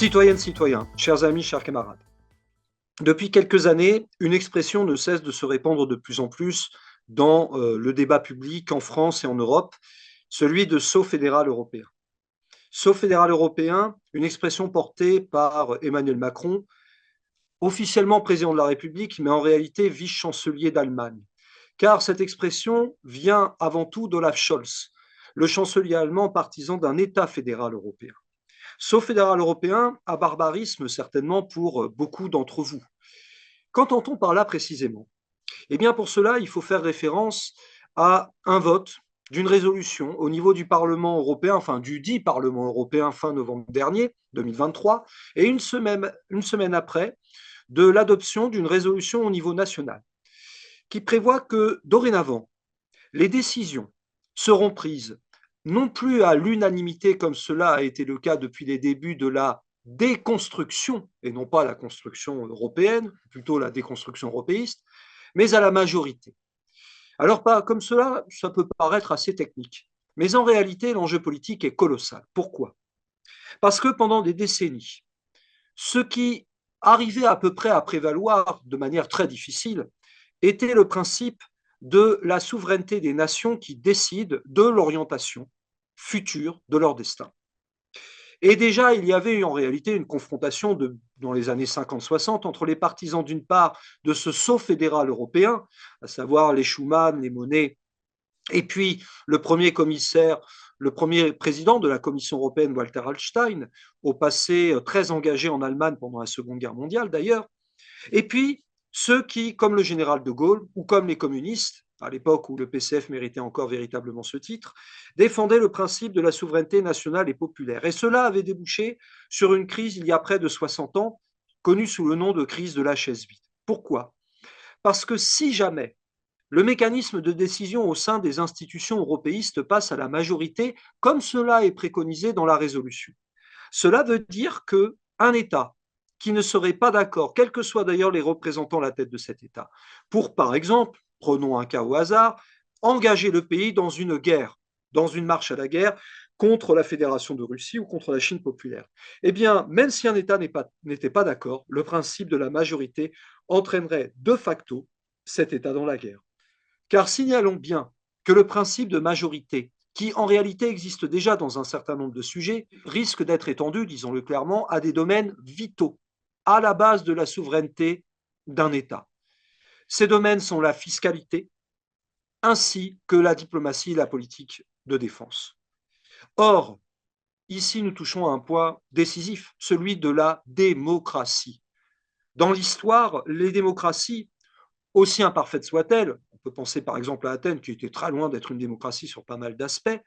Citoyennes, citoyens, chers amis, chers camarades. Depuis quelques années, une expression ne cesse de se répandre de plus en plus dans le débat public en France et en Europe, celui de saut fédéral européen. Saut fédéral européen, une expression portée par Emmanuel Macron, officiellement président de la République, mais en réalité vice-chancelier d'Allemagne. Car cette expression vient avant tout d'Olaf Scholz, le chancelier allemand partisan d'un État fédéral européen. Saut fédéral européen, un barbarisme certainement pour beaucoup d'entre vous. Qu'entend-on par là précisément? Eh bien, pour cela, il faut faire référence à un vote d'une résolution au niveau du Parlement européen, enfin du dit Parlement européen fin novembre dernier, 2023, et une semaine après, de l'adoption d'une résolution au niveau national, qui prévoit que dorénavant, les décisions seront prises non plus à l'unanimité comme cela a été le cas depuis les débuts de la déconstruction, et non pas la construction européenne, plutôt la déconstruction européiste, mais à la majorité. Alors, pas comme cela, ça peut paraître assez technique, mais en réalité, l'enjeu politique est colossal. Pourquoi? Parce que pendant des décennies, ce qui arrivait à peu près à prévaloir de manière très difficile était le principe de la souveraineté des nations qui décident de l'orientation future de leur destin. Et déjà, il y avait eu en réalité une confrontation dans les années 50-60 entre les partisans d'une part de ce saut fédéral européen, à savoir les Schuman, les Monnet, et puis le premier commissaire, le premier président de la Commission européenne, Walter Hallstein, au passé très engagé en Allemagne pendant la Seconde Guerre mondiale d'ailleurs, et puis ceux qui, comme le général de Gaulle ou comme les communistes, à l'époque où le PCF méritait encore véritablement ce titre, défendaient le principe de la souveraineté nationale et populaire. Et cela avait débouché sur une crise il y a près de 60 ans, connue sous le nom de crise de la chaise vide. Pourquoi? Parce que si jamais le mécanisme de décision au sein des institutions européistes passe à la majorité, comme cela est préconisé dans la résolution, cela veut dire qu'un État qui ne serait pas d'accord, quels que soient d'ailleurs les représentants à la tête de cet État, pour, par exemple, prenons un cas au hasard, engager le pays dans une guerre, dans une marche à la guerre contre la Fédération de Russie ou contre la Chine populaire. Eh bien, même si un État n'était pas d'accord, le principe de la majorité entraînerait de facto cet État dans la guerre. Car signalons bien que le principe de majorité, qui en réalité existe déjà dans un certain nombre de sujets, risque d'être étendu, disons-le clairement, à des domaines vitaux, à la base de la souveraineté d'un État. Ces domaines sont la fiscalité, ainsi que la diplomatie et la politique de défense. Or, ici, nous touchons à un point décisif, celui de la démocratie. Dans l'histoire, les démocraties, aussi imparfaites soient-elles, on peut penser par exemple à Athènes, qui était très loin d'être une démocratie sur pas mal d'aspects,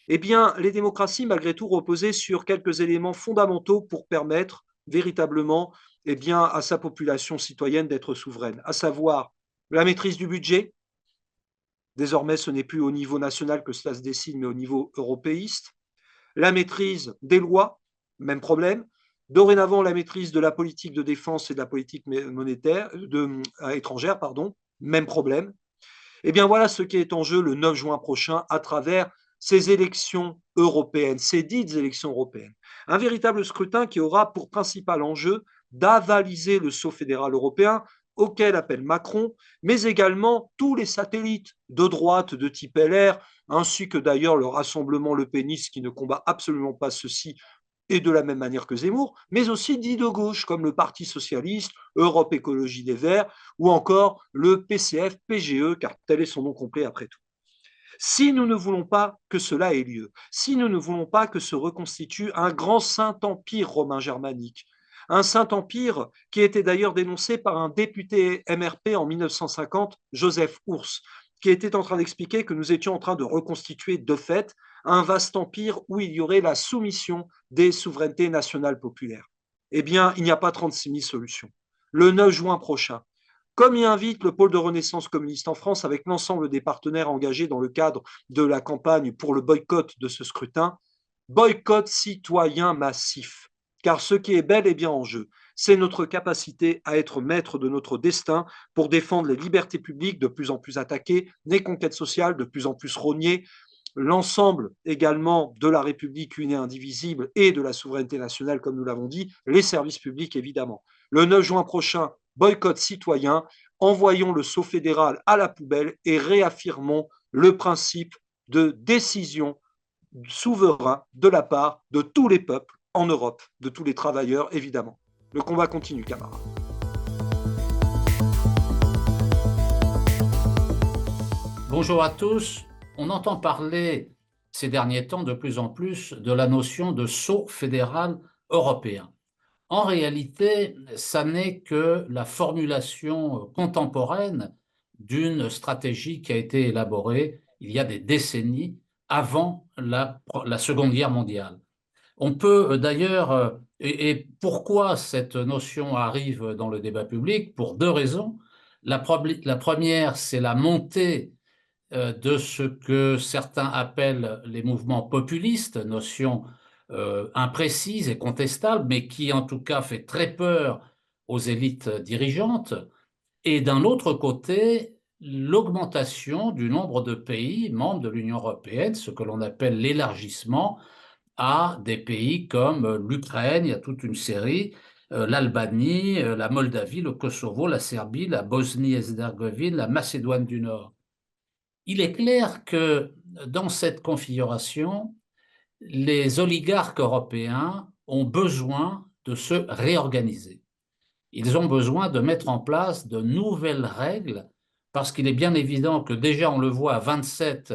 eh bien, les démocraties, malgré tout, reposaient sur quelques éléments fondamentaux pour permettre véritablement eh bien, à sa population citoyenne d'être souveraine, à savoir la maîtrise du budget. Désormais, ce n'est plus au niveau national que cela se décide, mais au niveau européiste. La maîtrise des lois, même problème. Dorénavant, la maîtrise de la politique de défense et de la politique monétaire, étrangère, pardon, même problème. Eh bien, voilà ce qui est en jeu le 9 juin prochain à travers ces élections européennes, ces dites élections européennes. Un véritable scrutin qui aura pour principal enjeu d'avaliser le saut fédéral européen auquel appelle Macron, mais également tous les satellites de droite de type LR, ainsi que d'ailleurs le rassemblement Le Peniste qui ne combat absolument pas ceci et de la même manière que Zemmour, mais aussi dits de gauche, comme le Parti socialiste, Europe Écologie des Verts, ou encore le PCF-PGE, car tel est son nom complet après tout. Si nous ne voulons pas que cela ait lieu, si nous ne voulons pas que se reconstitue un grand Saint-Empire romain germanique, un Saint-Empire qui était d'ailleurs dénoncé par un député MRP en 1950, Joseph Ours, qui était en train d'expliquer que nous étions en train de reconstituer de fait un vaste empire où il y aurait la soumission des souverainetés nationales populaires. Eh bien, il n'y a pas 36 000 solutions. Le 9 juin prochain, comme y invite le pôle de renaissance communiste en France avec l'ensemble des partenaires engagés dans le cadre de la campagne pour le boycott de ce scrutin, boycott citoyen massif. Car ce qui est bel et bien en jeu, c'est notre capacité à être maître de notre destin pour défendre les libertés publiques de plus en plus attaquées, les conquêtes sociales de plus en plus rognées, l'ensemble également de la République une et indivisible et de la souveraineté nationale, comme nous l'avons dit, les services publics évidemment. Le 9 juin prochain, boycott citoyen, envoyons le sceau fédéral à la poubelle et réaffirmons le principe de décision souverain de la part de tous les peuples en Europe, de tous les travailleurs évidemment. Le combat continue, camarades. Bonjour à tous. On entend parler ces derniers temps de plus en plus de la notion de sceau fédéral européen. En réalité, ça n'est que la formulation contemporaine d'une stratégie qui a été élaborée il y a des décennies avant la Seconde Guerre mondiale. On peut d'ailleurs, et pourquoi cette notion arrive dans le débat public? Pour deux raisons. La première, c'est la montée de ce que certains appellent les mouvements populistes, notion imprécise et contestable, mais qui en tout cas fait très peur aux élites dirigeantes. Et d'un autre côté, l'augmentation du nombre de pays membres de l'Union européenne, ce que l'on appelle l'élargissement à des pays comme l'Ukraine, il y a toute une série, l'Albanie, la Moldavie, le Kosovo, la Serbie, la Bosnie-Herzégovine, la Macédoine du Nord. Il est clair que dans cette configuration, les oligarques européens ont besoin de se réorganiser. Ils ont besoin de mettre en place de nouvelles règles parce qu'il est bien évident que déjà, on le voit à 27,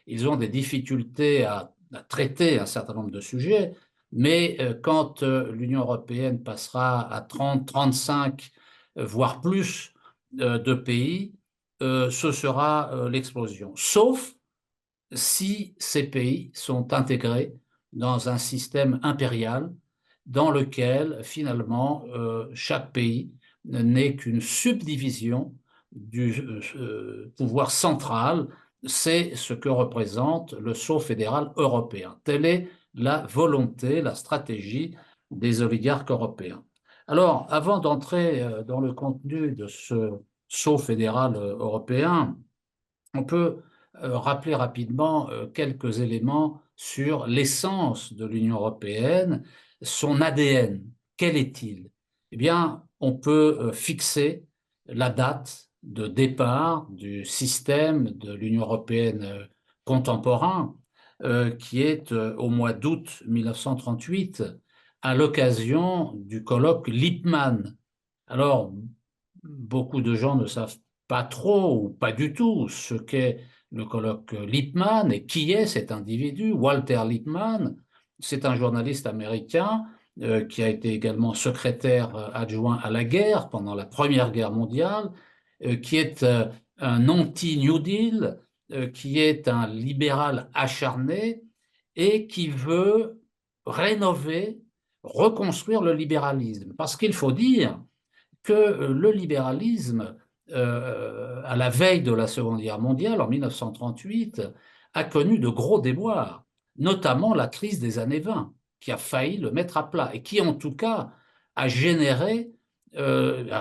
ils ont des difficultés à traiter un certain nombre de sujets, mais quand l'Union européenne passera à 30, 35, voire plus de pays, ce sera l'explosion. Sauf si ces pays sont intégrés dans un système impérial dans lequel finalement chaque pays n'est qu'une subdivision du pouvoir central. C'est ce que représente le sceau fédéral européen. Telle est la volonté, la stratégie des oligarques européens. Alors, avant d'entrer dans le contenu de ce sceau fédéral européen, on peut rappeler rapidement quelques éléments sur l'essence de l'Union européenne, son ADN. Quel est-il? Eh bien, on peut fixer la date de départ du système de l'Union européenne contemporain, qui est au mois d'août 1938, à l'occasion du colloque Lippmann. Alors, beaucoup de gens ne savent pas trop ou pas du tout ce qu'est le colloque Lippmann et qui est cet individu. Walter Lippmann, c'est un journaliste américain qui a été également secrétaire adjoint à la guerre pendant la Première Guerre mondiale, qui est un anti-New Deal, qui est un libéral acharné et qui veut rénover, reconstruire le libéralisme. Parce qu'il faut dire que le libéralisme, à la veille de la Seconde Guerre mondiale, en 1938, a connu de gros déboires, notamment la crise des années 20, qui a failli le mettre à plat et qui, en tout cas, a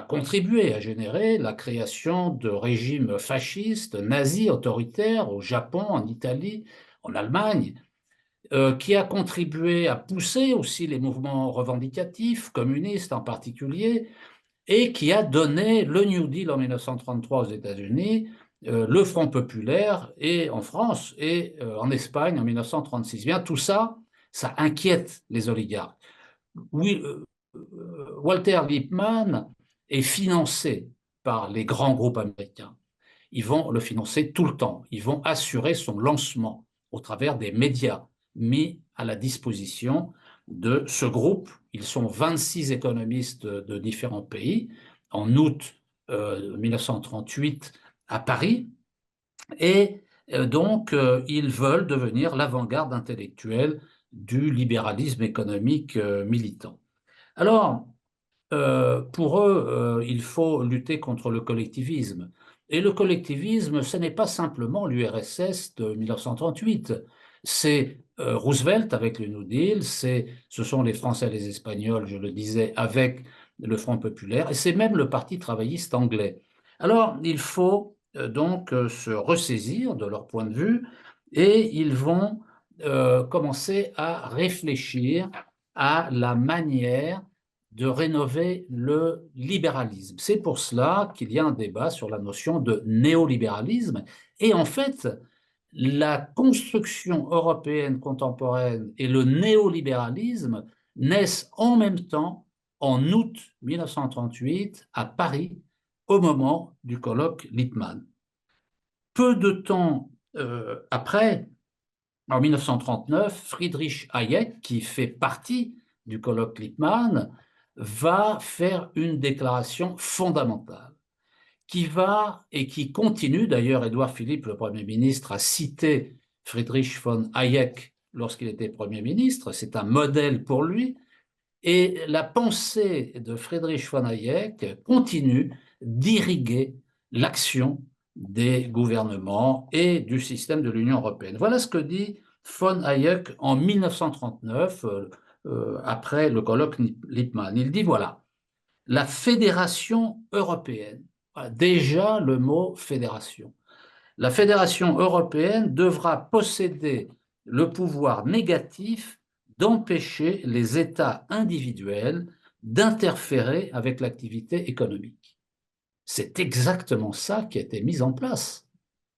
contribué à générer la création de régimes fascistes, nazis, autoritaires au Japon, en Italie, en Allemagne, qui a contribué à pousser aussi les mouvements revendicatifs, communistes en particulier, et qui a donné le New Deal en 1933 aux États-Unis, le Front populaire et en France et en Espagne en 1936. Bien, tout ça, ça inquiète les oligarques. Oui, Walter Lippmann est financé par les grands groupes américains. Ils vont le financer tout le temps. Ils vont assurer son lancement au travers des médias mis à la disposition de ce groupe. Ils sont 26 économistes de différents pays en août 1938 à Paris. Et donc, ils veulent devenir l'avant-garde intellectuelle du libéralisme économique militant. Alors, pour eux, il faut lutter contre le collectivisme. Et le collectivisme, ce n'est pas simplement l'URSS de 1938. C'est Roosevelt avec le New Deal, ce sont les Français et les Espagnols, je le disais, avec le Front populaire, et c'est même le Parti travailliste anglais. Alors, il faut donc se ressaisir de leur point de vue et ils vont commencer à réfléchir à la manière de rénover le libéralisme. C'est pour cela qu'il y a un débat sur la notion de néolibéralisme. Et en fait, la construction européenne contemporaine et le néolibéralisme naissent en même temps en août 1938 à Paris, au moment du colloque Lippmann. Peu de temps après, en 1939, Friedrich Hayek, qui fait partie du colloque Lippmann, va faire une déclaration fondamentale qui va et qui continue, d'ailleurs Édouard Philippe, le Premier ministre, a cité Friedrich von Hayek lorsqu'il était Premier ministre, c'est un modèle pour lui, et la pensée de Friedrich von Hayek continue d'irriguer l'action des gouvernements et du système de l'Union européenne. Voilà ce que dit von Hayek en 1939, après le colloque Lippmann. Il dit, voilà, la fédération européenne, déjà le mot fédération, la fédération européenne devra posséder le pouvoir négatif d'empêcher les États individuels d'interférer avec l'activité économique. C'est exactement ça qui a été mis en place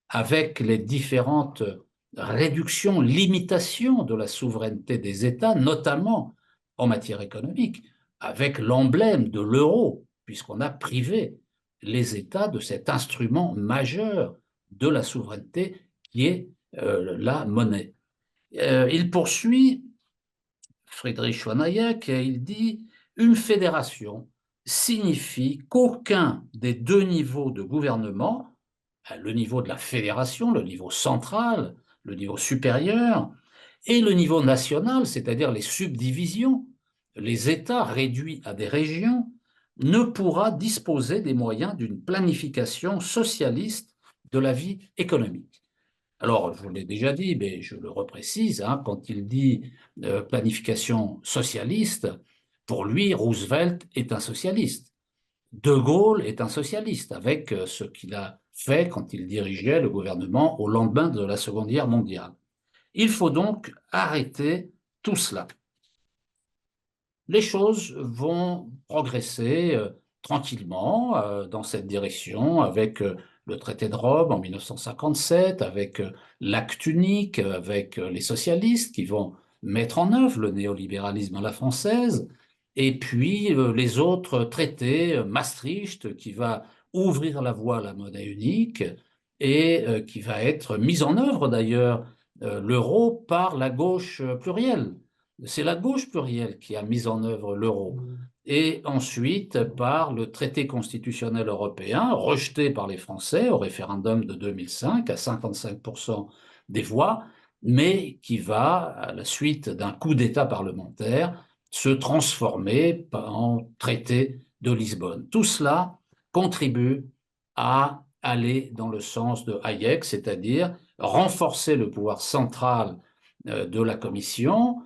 avec les différentes réductions, limitations de la souveraineté des États, notamment en matière économique, avec l'emblème de l'euro, puisqu'on a privé les États de cet instrument majeur de la souveraineté qui est la monnaie. Il poursuit, Friedrich von Hayek, et il dit « Une fédération signifie qu'aucun des deux niveaux de gouvernement, le niveau de la fédération, le niveau central, le niveau supérieur, et le niveau national, c'est-à-dire les subdivisions, les États réduits à des régions, ne pourra disposer des moyens d'une planification socialiste de la vie économique. » Alors, je vous l'ai déjà dit, mais je le reprécise, hein, quand il dit planification socialiste, pour lui, Roosevelt est un socialiste. De Gaulle est un socialiste, avec ce qu'il a fait quand il dirigeait le gouvernement au lendemain de la Seconde Guerre mondiale. Il faut donc arrêter tout cela. Les choses vont progresser tranquillement dans cette direction avec le traité de Rome en 1957, avec l'acte unique, avec les socialistes qui vont mettre en œuvre le néolibéralisme à la française, et puis les autres traités, Maastricht qui va ouvrir la voie à la monnaie unique et qui va être mise en œuvre d'ailleurs l'euro par la gauche plurielle. C'est la gauche plurielle qui a mis en œuvre l'euro. Et ensuite, par le traité constitutionnel européen, rejeté par les Français au référendum de 2005 à 55% des voix, mais qui va, à la suite d'un coup d'État parlementaire, se transformer en traité de Lisbonne. Tout cela contribue à aller dans le sens de Hayek, c'est-à-dire renforcer le pouvoir central de la Commission,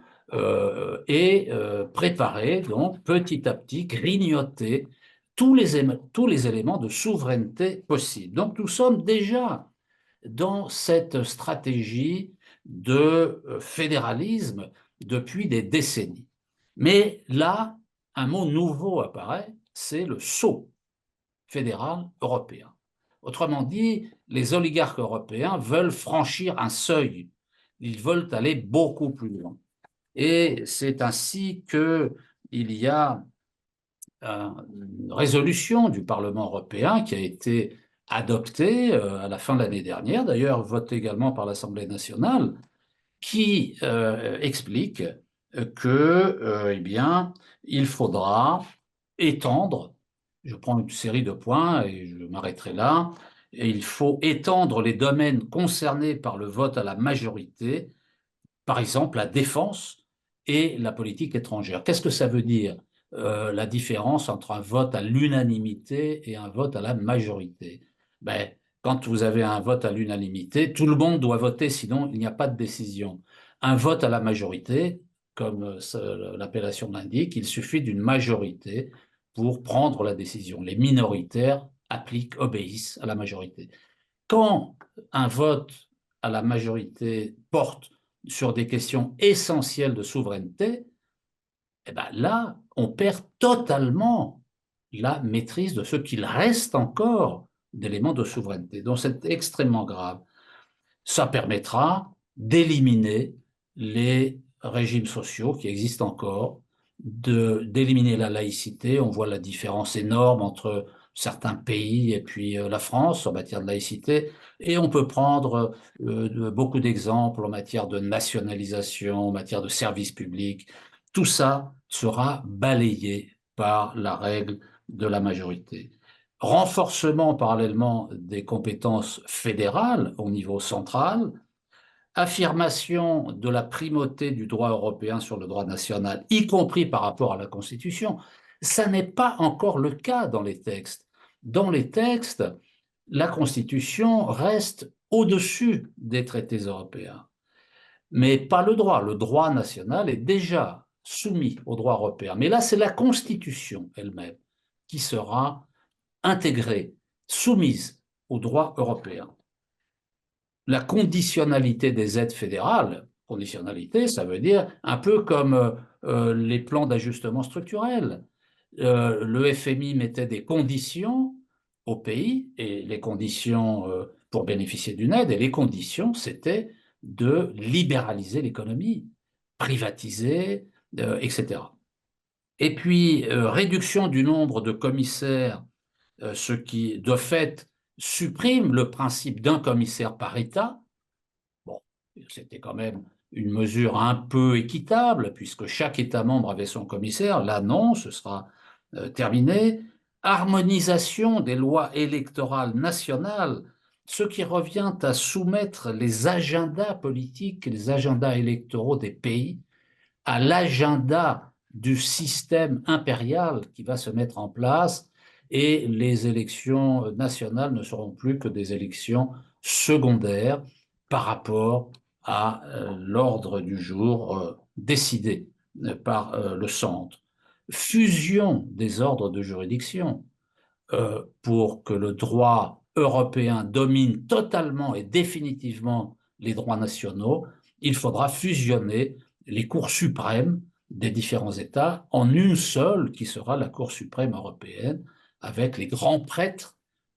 et préparer donc petit à petit, grignoter tous les éléments de souveraineté possibles. Donc nous sommes déjà dans cette stratégie de fédéralisme depuis des décennies. Mais là, un mot nouveau apparaît, c'est le sceau fédéral européen. Autrement dit, les oligarques européens veulent franchir un seuil. Ils veulent aller beaucoup plus loin. Et c'est ainsi qu'il y a une résolution du Parlement européen qui a été adoptée à la fin de l'année dernière, d'ailleurs votée également par l'Assemblée nationale, qui explique que, eh bien, il faudra étendre, je prends une série de points et je m'arrêterai là, et il faut étendre les domaines concernés par le vote à la majorité, par exemple la défense et la politique étrangère. Qu'est-ce que ça veut dire, la différence entre un vote à l'unanimité et un vote à la majorité? Ben, quand vous avez un vote à l'unanimité, tout le monde doit voter, sinon il n'y a pas de décision. Un vote à la majorité, comme l'appellation l'indique, il suffit d'une majorité pour prendre la décision. Les minoritaires appliquent, obéissent à la majorité. Quand un vote à la majorité porte sur des questions essentielles de souveraineté, eh ben là, on perd totalement la maîtrise de ce qu'il reste encore d'éléments de souveraineté. Donc c'est extrêmement grave. Ça permettra d'éliminer les régimes sociaux qui existent encore, d'éliminer la laïcité. On voit la différence énorme entre certains pays et puis la France en matière de laïcité. Et on peut prendre beaucoup d'exemples en matière de nationalisation, en matière de services publics. Tout ça sera balayé par la règle de la majorité. Renforcement parallèlement des compétences fédérales au niveau central, affirmation de la primauté du droit européen sur le droit national, y compris par rapport à la Constitution. Ça n'est pas encore le cas dans les textes. Dans les textes, la Constitution reste au-dessus des traités européens, mais pas le droit. Le droit national est déjà soumis au droit européen. Mais là, c'est la Constitution elle-même qui sera intégrée, soumise au droit européen. La conditionnalité des aides fédérales, conditionnalité, ça veut dire un peu comme les plans d'ajustement structurel. Le FMI mettait des conditions au pays, et les conditions pour bénéficier d'une aide, et les conditions, c'était de libéraliser l'économie, privatiser, etc. Et puis, réduction du nombre de commissaires, ce qui, de fait, supprime le principe d'un commissaire par État. Bon, c'était quand même une mesure un peu équitable, puisque chaque État membre avait son commissaire. Là, non, ce sera terminé. Harmonisation des lois électorales nationales, ce qui revient à soumettre les agendas politiques, les agendas électoraux des pays à l'agenda du système impérial qui va se mettre en place, et les élections nationales ne seront plus que des élections secondaires par rapport à l'ordre du jour décidé par le centre. Fusion des ordres de juridiction pour que le droit européen domine totalement et définitivement les droits nationaux. Il faudra fusionner les cours suprêmes des différents États en une seule qui sera la Cour suprême européenne, avec les grands prêtres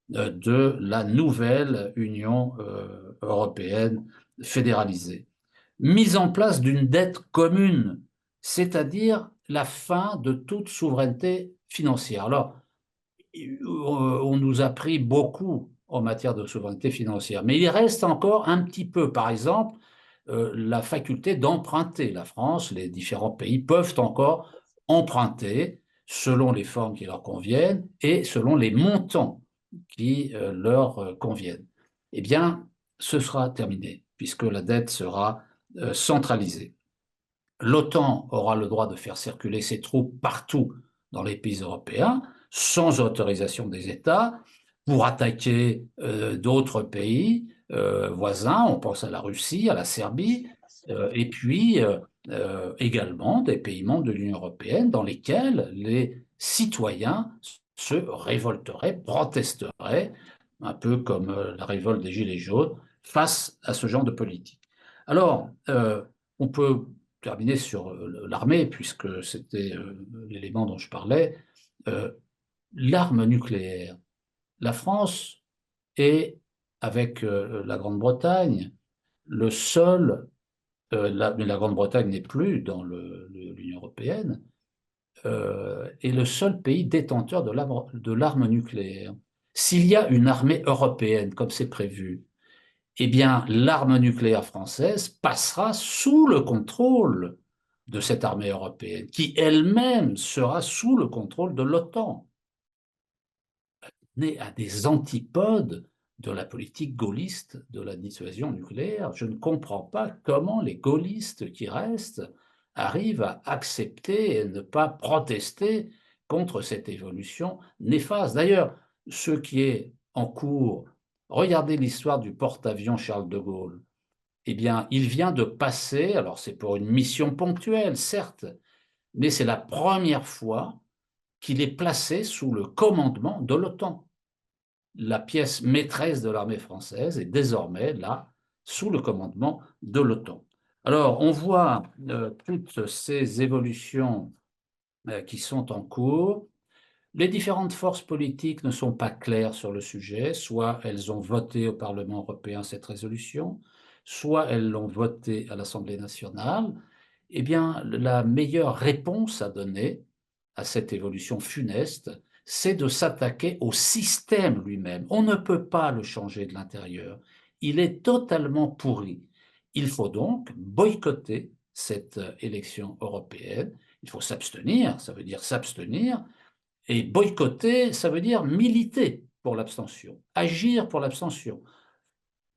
de la nouvelle Union européenne fédéralisée. Mise en place d'une dette commune, c'est-à-dire la fin de toute souveraineté financière. Alors, on nous a pris beaucoup en matière de souveraineté financière, mais il reste encore un petit peu, par exemple, la faculté d'emprunter. La France, les différents pays peuvent encore emprunter selon les formes qui leur conviennent et selon les montants qui leur conviennent. Eh bien, ce sera terminé, puisque la dette sera centralisée. L'OTAN aura le droit de faire circuler ses troupes partout dans les pays européens, sans autorisation des États, pour attaquer d'autres pays voisins. On pense à la Russie, à la Serbie, et puis également des pays membres de l'Union européenne dans lesquels les citoyens se révolteraient, protesteraient, un peu comme la révolte des Gilets jaunes, face à ce genre de politique. Alors, on peut terminer sur l'armée, puisque c'était l'élément dont je parlais. L'arme nucléaire. La France est, avec la Grande-Bretagne, le seul, mais la Grande-Bretagne n'est plus dans l'Union européenne, est le seul pays détenteur de l'arme nucléaire. S'il y a une armée européenne, comme c'est prévu, eh bien, l'arme nucléaire française passera sous le contrôle de cette armée européenne, qui elle-même sera sous le contrôle de l'OTAN, né à des antipodes de la politique gaulliste de la dissuasion nucléaire. Je ne comprends pas comment les gaullistes qui restent arrivent à accepter et ne pas protester contre cette évolution néfaste. D'ailleurs, ce qui est en cours, regardez l'histoire du porte-avions Charles de Gaulle. Eh bien, il vient de passer, alors c'est pour une mission ponctuelle, certes, mais c'est la première fois qu'il est placé sous le commandement de l'OTAN. La pièce maîtresse de l'armée française est désormais là, sous le commandement de l'OTAN. Alors, on voit toutes ces évolutions qui sont en cours. Les différentes forces politiques ne sont pas claires sur le sujet, soit elles ont voté au Parlement européen cette résolution, soit elles l'ont votée à l'Assemblée nationale. Eh bien, la meilleure réponse à donner à cette évolution funeste, c'est de s'attaquer au système lui-même. On ne peut pas le changer de l'intérieur. Il est totalement pourri. Il faut donc boycotter cette élection européenne. Il faut s'abstenir, ça veut dire s'abstenir, et boycotter, ça veut dire militer pour l'abstention, agir pour l'abstention.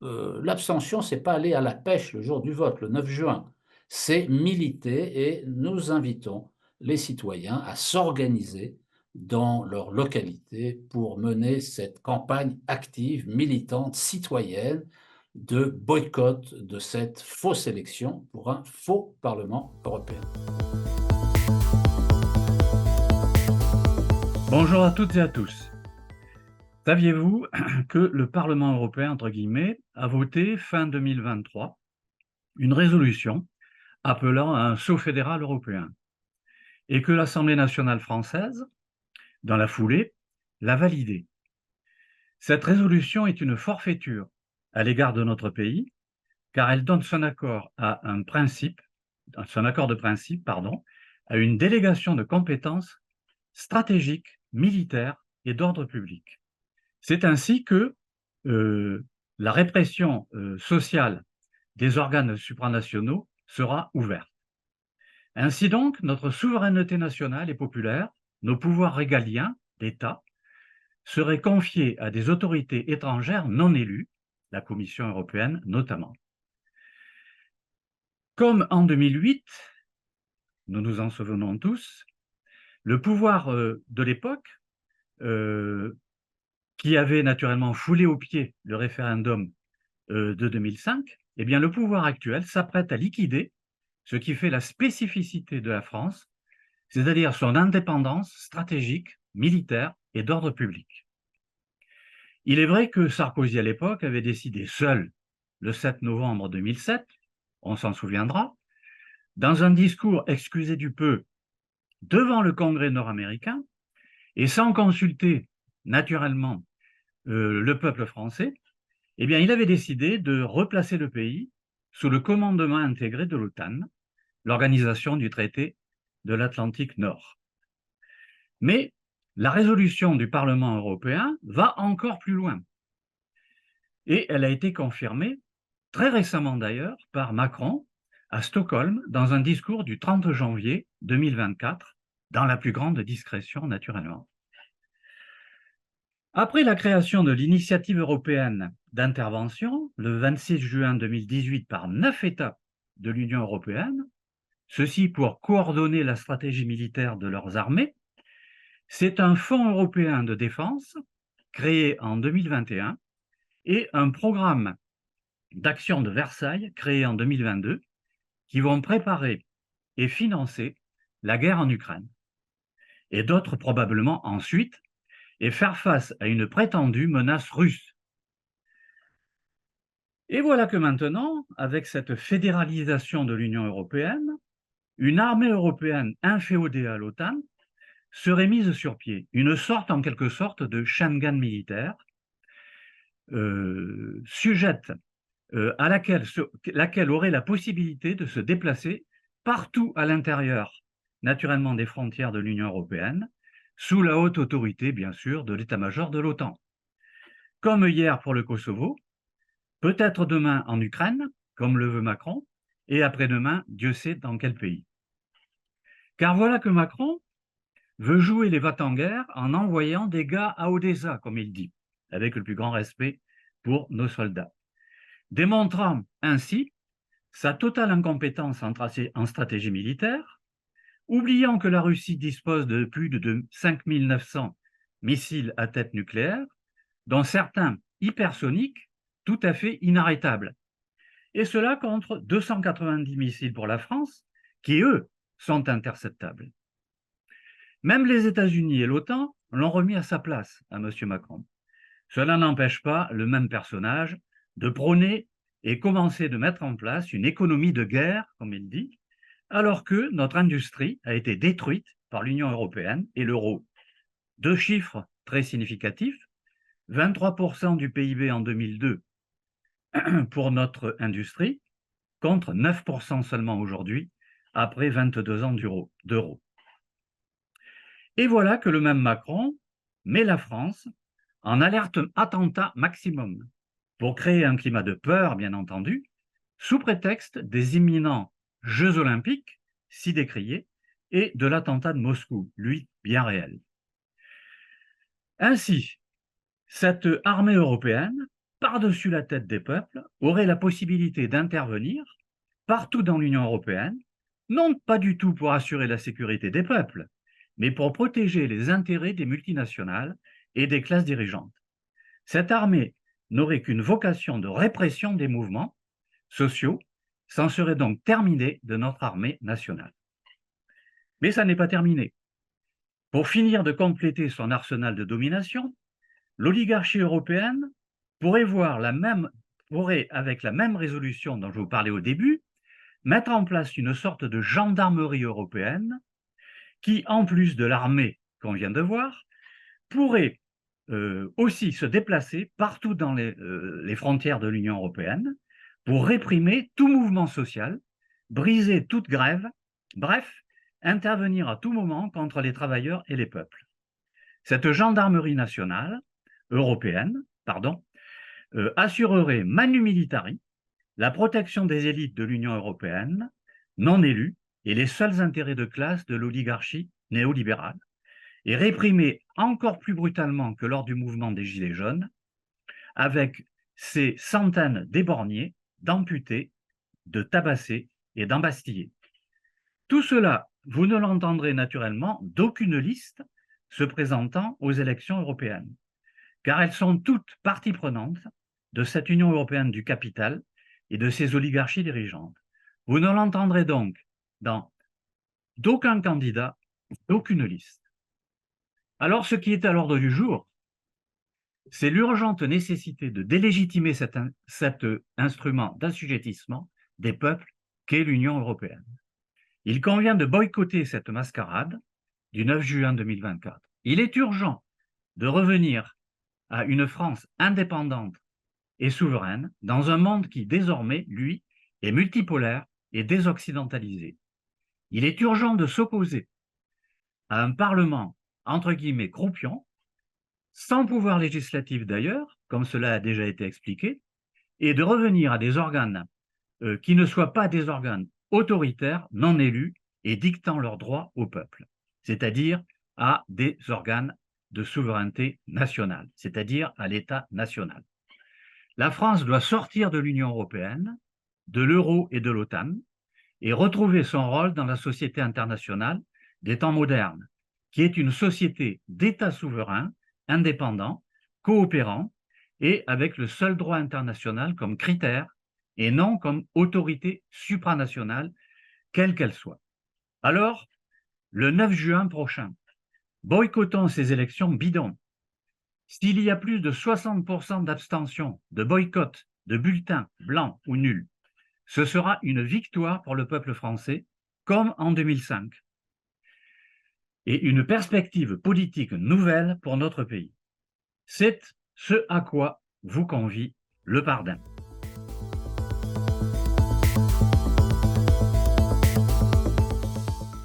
L'abstention, c'est pas aller à la pêche le jour du vote, le 9 juin. C'est militer et nous invitons les citoyens à s'organiser dans leur localité pour mener cette campagne active, militante, citoyenne de boycott de cette fausse élection pour un faux Parlement européen. Bonjour à toutes et à tous. Saviez-vous que le Parlement européen, entre guillemets, a voté fin 2023 une résolution appelant à un saut fédéral européen et que l'Assemblée nationale française, dans la foulée, l'a validée? Cette résolution est une forfaiture à l'égard de notre pays car elle donne son accord à un principe, son accord de principe, à une délégation de compétences stratégiques, militaires et d'ordre public. C'est ainsi que la répression sociale des organes supranationaux sera ouverte. Ainsi donc, notre souveraineté nationale et populaire, nos pouvoirs régaliens d'État, seraient confiés à des autorités étrangères non élues, la Commission européenne notamment. Comme en 2008, nous nous en souvenons tous, le pouvoir de l'époque, qui avait naturellement foulé aux pieds le référendum de 2005, eh bien le pouvoir actuel s'apprête à liquider ce qui fait la spécificité de la France, c'est-à-dire son indépendance stratégique, militaire et d'ordre public. Il est vrai que Sarkozy à l'époque avait décidé seul, le 7 novembre 2007, on s'en souviendra, dans un discours, excusez du peu, devant le Congrès nord-américain, et sans consulter naturellement le peuple français, eh bien, il avait décidé de replacer le pays sous le commandement intégré de l'OTAN, l'organisation du traité de l'Atlantique Nord. Mais la résolution du Parlement européen va encore plus loin. Et elle a été confirmée, très récemment d'ailleurs, par Macron à Stockholm, dans un discours du 30 janvier 2024, dans la plus grande discrétion naturellement. Après la création de l'initiative européenne d'intervention, le 26 juin 2018 par 9 États de l'Union européenne, ceci pour coordonner la stratégie militaire de leurs armées, c'est un fonds européen de défense créé en 2021 et un programme d'action de Versailles créé en 2022 qui vont préparer et financer la guerre en Ukraine. Et d'autres probablement ensuite, et faire face à une prétendue menace russe. Et voilà que maintenant, avec cette fédéralisation de l'Union européenne, une armée européenne inféodée à l'OTAN serait mise sur pied, une sorte en quelque sorte de Schengen militaire, sujette à laquelle aurait la possibilité de se déplacer partout à l'intérieur, naturellement des frontières de l'Union européenne, sous la haute autorité, bien sûr, de l'état-major de l'OTAN. Comme hier pour le Kosovo, peut-être demain en Ukraine, comme le veut Macron, et après-demain, Dieu sait dans quel pays. Car voilà que Macron veut jouer les va-t-en-guerre en envoyant des gars à Odessa, comme il dit, avec le plus grand respect pour nos soldats, démontrant ainsi sa totale incompétence en stratégie militaire, oubliant que la Russie dispose de plus de 5900 missiles à tête nucléaire, dont certains hypersoniques tout à fait inarrêtables. Et cela contre 290 missiles pour la France, qui, eux, sont interceptables. Même les États-Unis et l'OTAN l'ont remis à sa place à M. Macron. Cela n'empêche pas le même personnage de prôner et commencer de mettre en place une économie de guerre, comme il dit, alors que notre industrie a été détruite par l'Union européenne et l'euro. Deux chiffres très significatifs, 23% du PIB en 2002 pour notre industrie, contre 9% seulement aujourd'hui, après 22 ans d'euro. Et voilà que le même Macron met la France en alerte attentat maximum pour créer un climat de peur, bien entendu, sous prétexte des imminents Jeux olympiques, si décriés, et de l'attentat de Moscou, lui, bien réel. Ainsi, cette armée européenne, par-dessus la tête des peuples, aurait la possibilité d'intervenir partout dans l'Union européenne, non pas du tout pour assurer la sécurité des peuples, mais pour protéger les intérêts des multinationales et des classes dirigeantes. Cette armée n'aurait qu'une vocation de répression des mouvements sociaux, s'en serait donc terminé de notre armée nationale. Mais ça n'est pas terminé. Pour finir de compléter son arsenal de domination, l'oligarchie européenne pourrait, avec la même résolution dont je vous parlais au début, mettre en place une sorte de gendarmerie européenne qui, en plus de l'armée qu'on vient de voir, pourrait aussi se déplacer partout dans les frontières de l'Union européenne pour réprimer tout mouvement social, briser toute grève, bref, intervenir à tout moment contre les travailleurs et les peuples. Cette gendarmerie nationale, européenne, assurerait manu militari la protection des élites de l'Union européenne, non élues, et les seuls intérêts de classe de l'oligarchie néolibérale, et réprimer encore plus brutalement que lors du mouvement des Gilets jaunes, avec ces centaines d'éborgnés, d'amputés, de tabassés et d'embastillés. Tout cela, vous ne l'entendrez naturellement d'aucune liste se présentant aux élections européennes, car elles sont toutes parties prenantes de cette Union européenne du capital et de ses oligarchies dirigeantes. Vous ne l'entendrez donc dans d'aucun candidat, d'aucune liste. Alors, ce qui est à l'ordre du jour, c'est l'urgente nécessité de délégitimer cet instrument d'assujettissement des peuples qu'est l'Union européenne. Il convient de boycotter cette mascarade du 9 juin 2024. Il est urgent de revenir à une France indépendante et souveraine dans un monde qui, désormais, lui, est multipolaire et désoccidentalisé. Il est urgent de s'opposer à un Parlement, entre guillemets, croupion, sans pouvoir législatif d'ailleurs, comme cela a déjà été expliqué, et de revenir à des organes qui ne soient pas des organes autoritaires, non élus et dictant leurs droits au peuple, c'est-à-dire à des organes de souveraineté nationale, c'est-à-dire à l'État national. La France doit sortir de l'Union européenne, de l'euro et de l'OTAN, et retrouver son rôle dans la société internationale des temps modernes, qui est une société d'États souverains, indépendants, coopérants, et avec le seul droit international comme critère, et non comme autorité supranationale, quelle qu'elle soit. Alors, le 9 juin prochain, boycottons ces élections bidons. S'il y a plus de 60% d'abstention, de boycott, de bulletins blancs ou nuls, ce sera une victoire pour le peuple français, comme en 2005, et une perspective politique nouvelle pour notre pays. C'est ce à quoi vous convie le Pardin.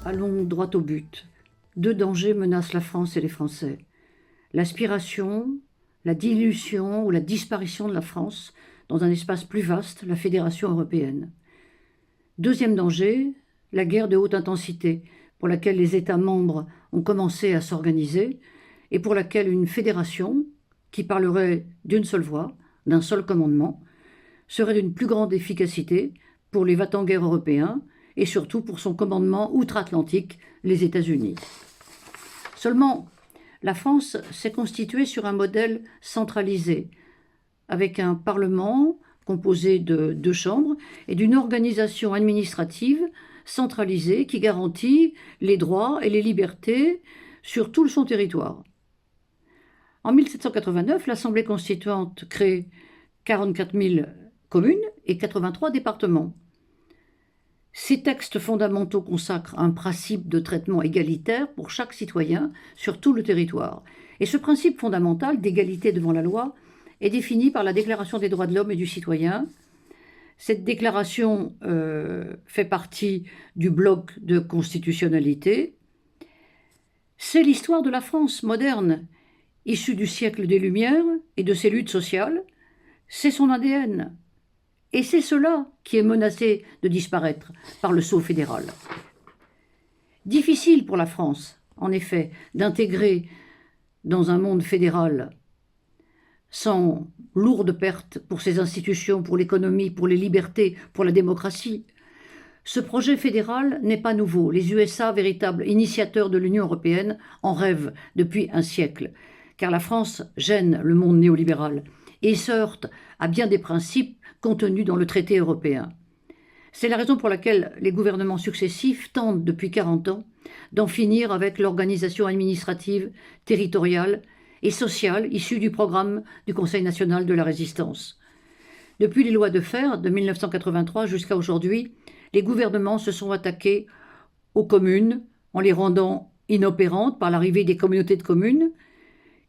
Allons droit au but. Deux dangers menacent la France et les Français. L'aspiration, la dilution ou la disparition de la France dans un espace plus vaste, la Fédération européenne. Deuxième danger, la guerre de haute intensité, pour laquelle les États membres ont commencé à s'organiser et pour laquelle une fédération, qui parlerait d'une seule voix, d'un seul commandement, serait d'une plus grande efficacité pour les va-t-en-guerre européens et surtout pour son commandement outre-Atlantique, les États-Unis. Seulement, la France s'est constituée sur un modèle centralisé, avec un Parlement composé de 2 chambres et d'une organisation administrative centralisée qui garantit les droits et les libertés sur tout son territoire. En 1789, l'Assemblée constituante crée 44 000 communes et 83 départements. Ces textes fondamentaux consacrent un principe de traitement égalitaire pour chaque citoyen sur tout le territoire. Et ce principe fondamental d'égalité devant la loi est défini par la Déclaration des droits de l'homme et du citoyen. Cette déclaration fait partie du bloc de constitutionnalité. C'est l'histoire de la France moderne, issue du siècle des Lumières et de ses luttes sociales. C'est son ADN. Et c'est cela qui est menacé de disparaître par le sceau fédéral. Difficile pour la France, en effet, d'intégrer dans un monde fédéral sans lourdes pertes pour ses institutions, pour l'économie, pour les libertés, pour la démocratie. Ce projet fédéral n'est pas nouveau. Les USA, véritables initiateurs de l'Union européenne, en rêvent depuis un siècle, car la France gêne le monde néolibéral et se heurte à bien des principes contenus dans le traité européen. C'est la raison pour laquelle les gouvernements successifs tentent depuis 40 ans d'en finir avec l'organisation administrative, territoriale et sociale issue du programme du Conseil national de la résistance. Depuis les lois de fer de 1983 jusqu'à aujourd'hui, les gouvernements se sont attaqués aux communes en les rendant inopérantes par l'arrivée des communautés de communes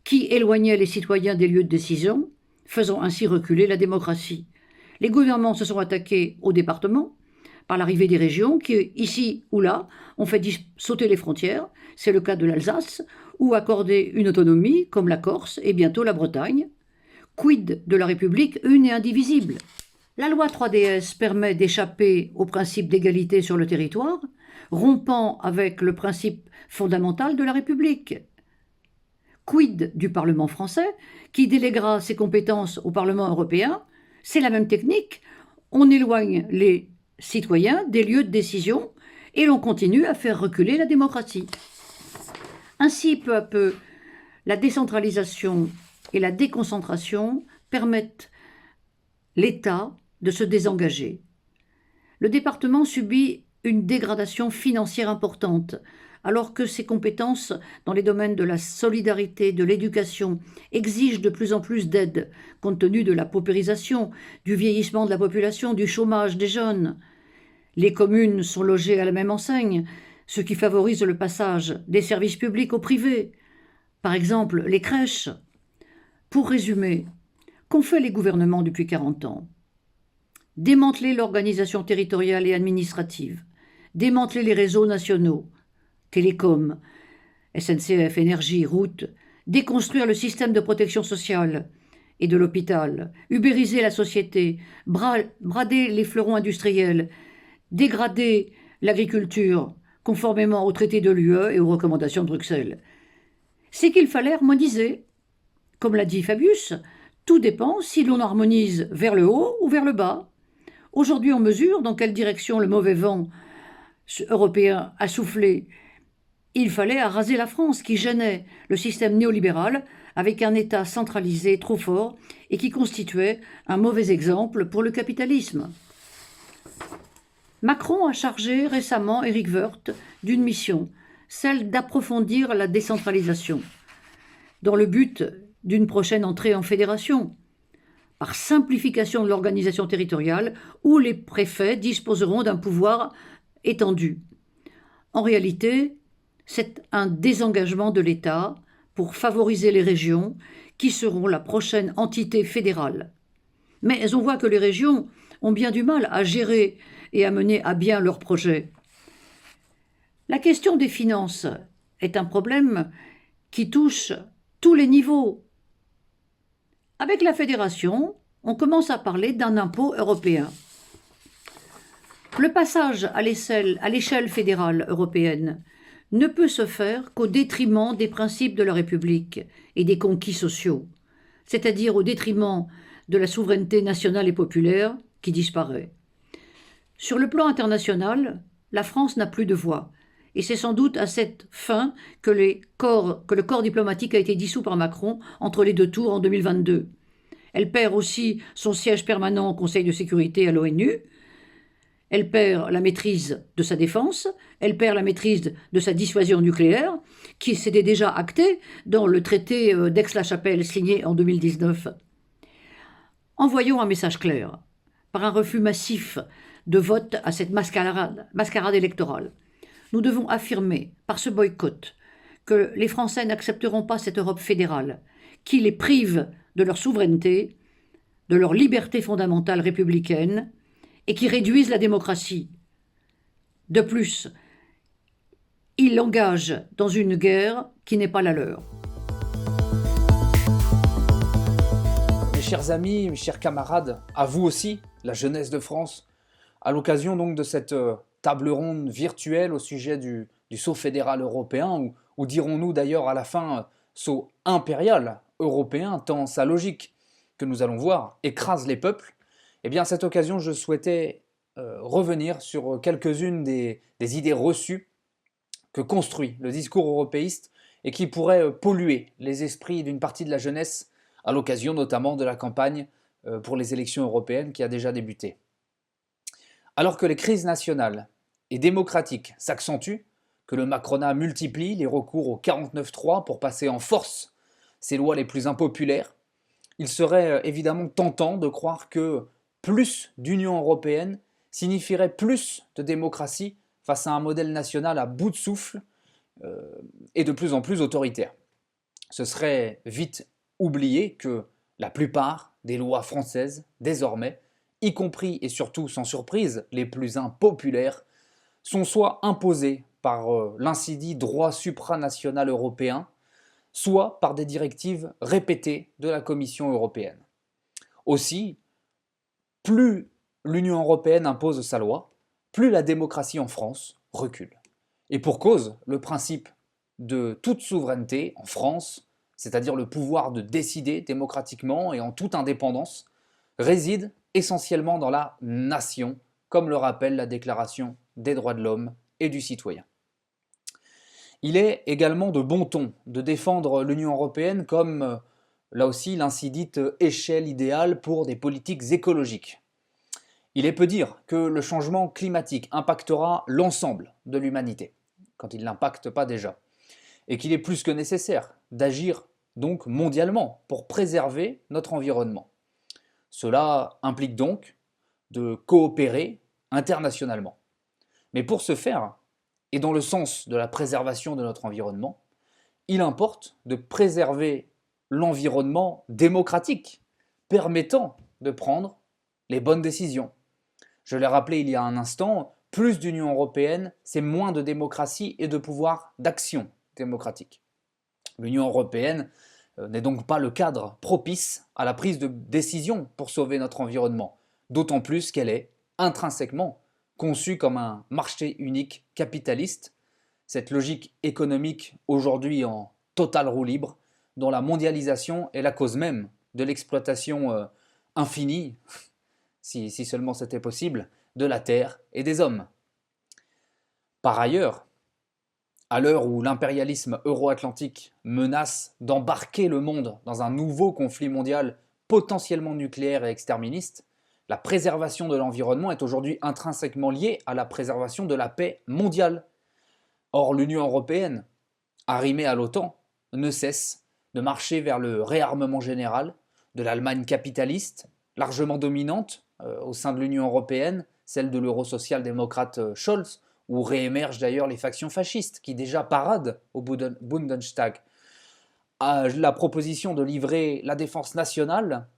qui éloignaient les citoyens des lieux de décision, faisant ainsi reculer la démocratie. Les gouvernements se sont attaqués aux départements par l'arrivée des régions qui, ici ou là, ont fait sauter les frontières. C'est le cas de l'Alsace, ou accorder une autonomie, comme la Corse et bientôt la Bretagne. Quid de la République une et indivisible? La loi 3DS permet d'échapper au principe d'égalité sur le territoire, rompant avec le principe fondamental de la République. Quid du Parlement français, qui déléguera ses compétences au Parlement européen? C'est la même technique, on éloigne les citoyens des lieux de décision et l'on continue à faire reculer la démocratie. Ainsi, peu à peu, la décentralisation et la déconcentration permettent l'État de se désengager. Le département subit une dégradation financière importante, alors que ses compétences dans les domaines de la solidarité, de l'éducation, exigent de plus en plus d'aide, compte tenu de la paupérisation, du vieillissement de la population, du chômage des jeunes. Les communes sont logées à la même enseigne, ce qui favorise le passage des services publics au privé, par exemple les crèches. Pour résumer, qu'ont fait les gouvernements depuis 40 ans? Démanteler l'organisation territoriale et administrative, démanteler les réseaux nationaux, télécom, SNCF, énergie, routes, déconstruire le système de protection sociale et de l'hôpital, ubériser la société, brader les fleurons industriels, dégrader l'agriculture conformément au traité de l'UE et aux recommandations de Bruxelles. C'est qu'il fallait harmoniser. Comme l'a dit Fabius, tout dépend si l'on harmonise vers le haut ou vers le bas. Aujourd'hui, on mesure dans quelle direction le mauvais vent européen a soufflé. Il fallait araser la France qui gênait le système néolibéral avec un État centralisé trop fort et qui constituait un mauvais exemple pour le capitalisme. Macron a chargé récemment Éric Woerth d'une mission, celle d'approfondir la décentralisation, dans le but d'une prochaine entrée en fédération, par simplification de l'organisation territoriale où les préfets disposeront d'un pouvoir étendu. En réalité, c'est un désengagement de l'État pour favoriser les régions qui seront la prochaine entité fédérale. Mais on voit que les régions ont bien du mal à gérer et à mener à bien leurs projets. La question des finances est un problème qui touche tous les niveaux. Avec la fédération, on commence à parler d'un impôt européen. Le passage à l'échelle fédérale européenne ne peut se faire qu'au détriment des principes de la République et des conquis sociaux, c'est-à-dire au détriment de la souveraineté nationale et populaire qui disparaît. Sur le plan international, la France n'a plus de voix, et c'est sans doute à cette fin que le corps diplomatique a été dissous par Macron entre les deux tours en 2022. Elle perd aussi son siège permanent au Conseil de sécurité à l'ONU. Elle perd la maîtrise de sa défense, elle perd la maîtrise de sa dissuasion nucléaire, qui s'était déjà actée dans le traité d'Aix-la-Chapelle signé en 2019. Envoyons un message clair. par un refus massif de vote à cette mascarade électorale. Nous devons affirmer, par ce boycott, que les Français n'accepteront pas cette Europe fédérale, qui les prive de leur souveraineté, de leur liberté fondamentale républicaine, et qui réduisent la démocratie. De plus, ils l'engagent dans une guerre qui n'est pas la leur. Mes chers amis, mes chers camarades, à vous aussi, la jeunesse de France, à l'occasion donc de cette table ronde virtuelle au sujet du sceau fédéral européen, ou dirons-nous d'ailleurs à la fin sceau impérial européen, tant sa logique que nous allons voir écrase les peuples, eh bien à cette occasion je souhaitais revenir sur quelques-unes des idées reçues que construit le discours européiste et qui pourraient polluer les esprits d'une partie de la jeunesse à l'occasion notamment de la campagne pour les élections européennes qui a déjà débuté. Alors que les crises nationales et démocratiques s'accentuent, que le Macronat multiplie les recours au 49.3 pour passer en force ses lois les plus impopulaires, il serait évidemment tentant de croire que plus d'Union européenne signifierait plus de démocratie face à un modèle national à bout de souffle et de plus en plus autoritaire. Ce serait vite oublier que la plupart des lois françaises, désormais, y compris et surtout sans surprise les plus impopulaires, sont soit imposées par l'insidie droit supranational européen, soit par des directives répétées de la Commission européenne. Aussi, plus l'Union européenne impose sa loi, plus la démocratie en France recule. Et pour cause, le principe de toute souveraineté en France, c'est-à-dire le pouvoir de décider démocratiquement et en toute indépendance, réside essentiellement dans la nation, comme le rappelle la Déclaration des droits de l'homme et du citoyen. Il est également de bon ton de défendre l'Union européenne comme, là aussi, l'ainsi dite échelle idéale pour des politiques écologiques. Il est peu dire que le changement climatique impactera l'ensemble de l'humanité, quand il ne l'impacte pas déjà, et qu'il est plus que nécessaire d'agir donc mondialement pour préserver notre environnement. Cela implique donc de coopérer internationalement. Mais pour ce faire, et dans le sens de la préservation de notre environnement, il importe de préserver l'environnement démocratique, permettant de prendre les bonnes décisions. Je l'ai rappelé il y a un instant, plus d'Union européenne, c'est moins de démocratie et de pouvoir d'action démocratique. L'Union européenne n'est donc pas le cadre propice à la prise de décision pour sauver notre environnement, d'autant plus qu'elle est intrinsèquement conçue comme un marché unique capitaliste, cette logique économique aujourd'hui en totale roue libre, dont la mondialisation est la cause même de l'exploitation infinie, si seulement c'était possible, de la terre et des hommes. Par ailleurs, à l'heure où l'impérialisme euro-atlantique menace d'embarquer le monde dans un nouveau conflit mondial potentiellement nucléaire et exterministe, la préservation de l'environnement est aujourd'hui intrinsèquement liée à la préservation de la paix mondiale. Or, l'Union européenne, arrimée à l'OTAN, ne cesse de marcher vers le réarmement général de l'Allemagne capitaliste, largement dominante au sein de l'Union européenne, celle de l'euro-social-démocrate Scholz, où réémergent d'ailleurs les factions fascistes qui déjà paradent au Bundestag. La proposition de livrer la défense nationale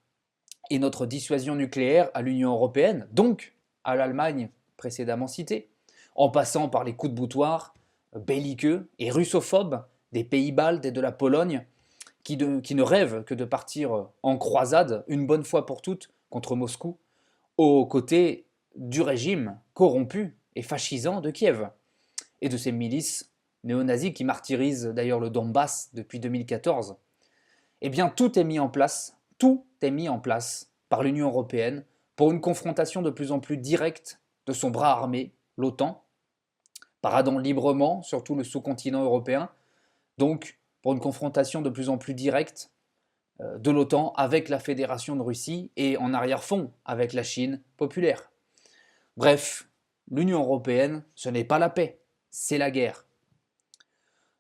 et notre dissuasion nucléaire à l'Union européenne, donc à l'Allemagne précédemment citée, en passant par les coups de boutoir belliqueux et russophobes des pays baltes et de la Pologne, qui ne rêvent que de partir en croisade, une bonne fois pour toutes, contre Moscou, aux côtés du régime corrompu et fascisant de Kiev, et de ces milices néo-nazis qui martyrisent d'ailleurs le Donbass depuis 2014. Eh bien, tout est mis en place par l'Union européenne pour une confrontation de plus en plus directe de son bras armé, l'OTAN, paradant librement sur tout le sous-continent européen, donc pour une confrontation de plus en plus directe de l'OTAN avec la Fédération de Russie et en arrière-fond avec la Chine populaire. Bref, l'Union européenne, ce n'est pas la paix, c'est la guerre.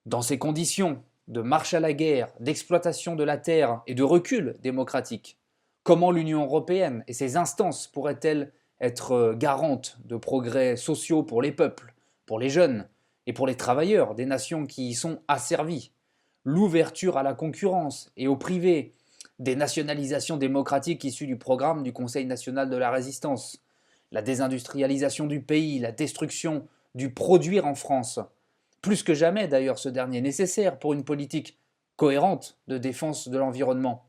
Dans ces conditions de marche à la guerre, d'exploitation de la terre et de recul démocratique, Comment l'Union européenne et ses instances pourraient-elles être garantes de progrès sociaux pour les peuples, pour les jeunes et pour les travailleurs des nations qui y sont asservies? L'ouverture à la concurrence et au privé, des nationalisations démocratiques issues du programme du Conseil national de la résistance, la désindustrialisation du pays, la destruction du produire en France, plus que jamais d'ailleurs ce dernier nécessaire pour une politique cohérente de défense de l'environnement,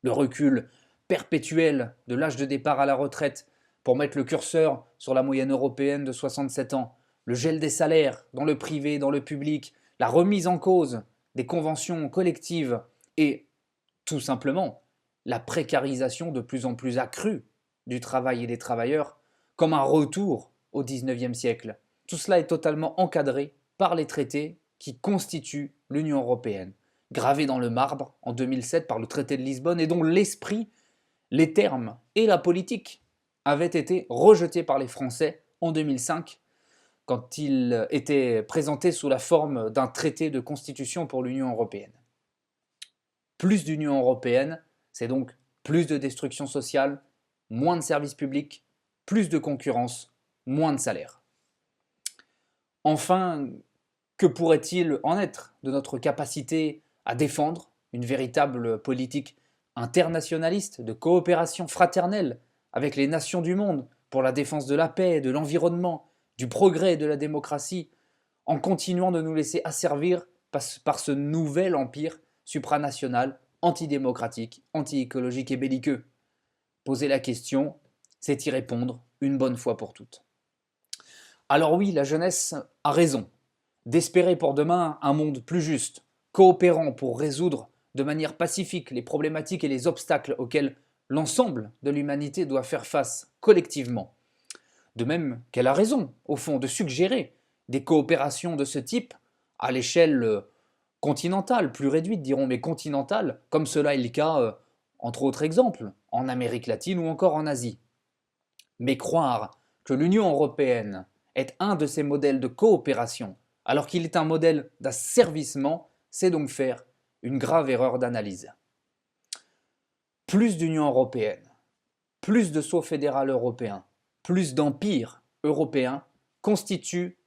le recul perpétuel de l'âge de départ à la retraite pour mettre le curseur sur la moyenne européenne de 67 ans, le gel des salaires dans le privé et dans le public, la remise en cause des conventions collectives et, tout simplement, la précarisation de plus en plus accrue du travail et des travailleurs comme un retour au XIXe siècle. Tout cela est totalement encadré par les traités qui constituent l'Union européenne, gravés dans le marbre en 2007 par le traité de Lisbonne et dont l'esprit, les termes et la politique avaient été rejetés par les Français en 2005 quand il était présenté sous la forme d'un traité de constitution pour l'Union européenne. Plus d'Union européenne, c'est donc plus de destruction sociale, moins de services publics, plus de concurrence, moins de salaires. Enfin, que pourrait-il en être de notre capacité à défendre une véritable politique internationaliste de coopération fraternelle avec les nations du monde pour la défense de la paix, de l'environnement, du progrès et de la démocratie, en continuant de nous laisser asservir par ce nouvel empire supranational, antidémocratique, anti-écologique et belliqueux? Poser la question, c'est y répondre une bonne fois pour toutes. Alors oui, la jeunesse a raison d'espérer pour demain un monde plus juste, coopérant pour résoudre de manière pacifique les problématiques et les obstacles auxquels l'ensemble de l'humanité doit faire face collectivement. De même qu'elle a raison, au fond, de suggérer des coopérations de ce type à l'échelle continentale, plus réduite dirons, mais continentale, comme cela est le cas, entre autres exemples, en Amérique latine ou encore en Asie. Mais croire que l'Union européenne est un de ces modèles de coopération, alors qu'il est un modèle d'asservissement, c'est donc faire une grave erreur d'analyse. Plus d'Union européenne, plus de sceau fédéral européen, plus d'empire européen constitue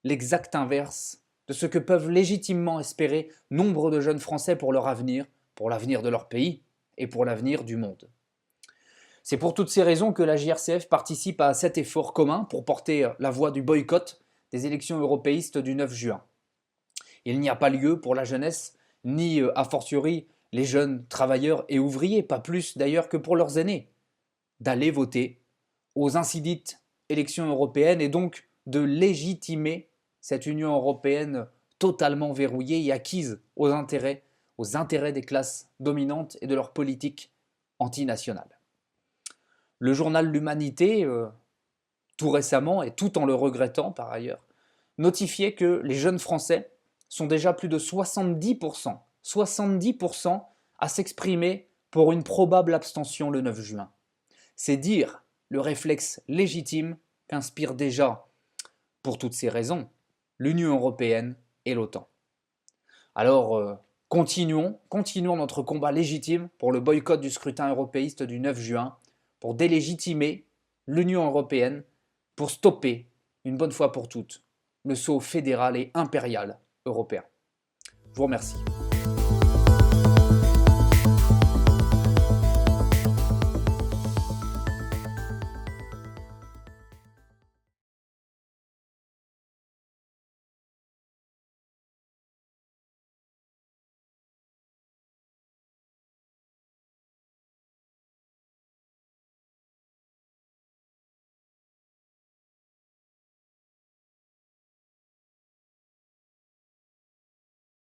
l'exact inverse de ce que peuvent légitimement espérer nombre de jeunes Français pour leur avenir, pour l'avenir de leur pays et pour l'avenir du monde. C'est pour toutes ces raisons que la JRCF participe à cet effort commun pour porter la voix du boycott des élections européistes du 9 juin. Il n'y a pas lieu pour la jeunesse, ni a fortiori les jeunes travailleurs et ouvriers, pas plus d'ailleurs que pour leurs aînés, d'aller voter aux incidites élections européennes et donc de légitimer cette Union européenne totalement verrouillée et acquise aux intérêts des classes dominantes et de leur politique antinationale. Le journal L'Humanité, tout récemment, et tout en le regrettant par ailleurs, notifiait que les jeunes Français sont déjà plus de 70% à s'exprimer pour une probable abstention le 9 juin. C'est dire le réflexe légitime qu'inspire déjà, pour toutes ces raisons, l'Union européenne et l'OTAN. Alors, continuons notre combat légitime pour le boycott du scrutin européiste du 9 juin, pour délégitimer l'Union européenne, pour stopper, une bonne fois pour toutes, le saut fédéral et impérial européen. Je vous remercie.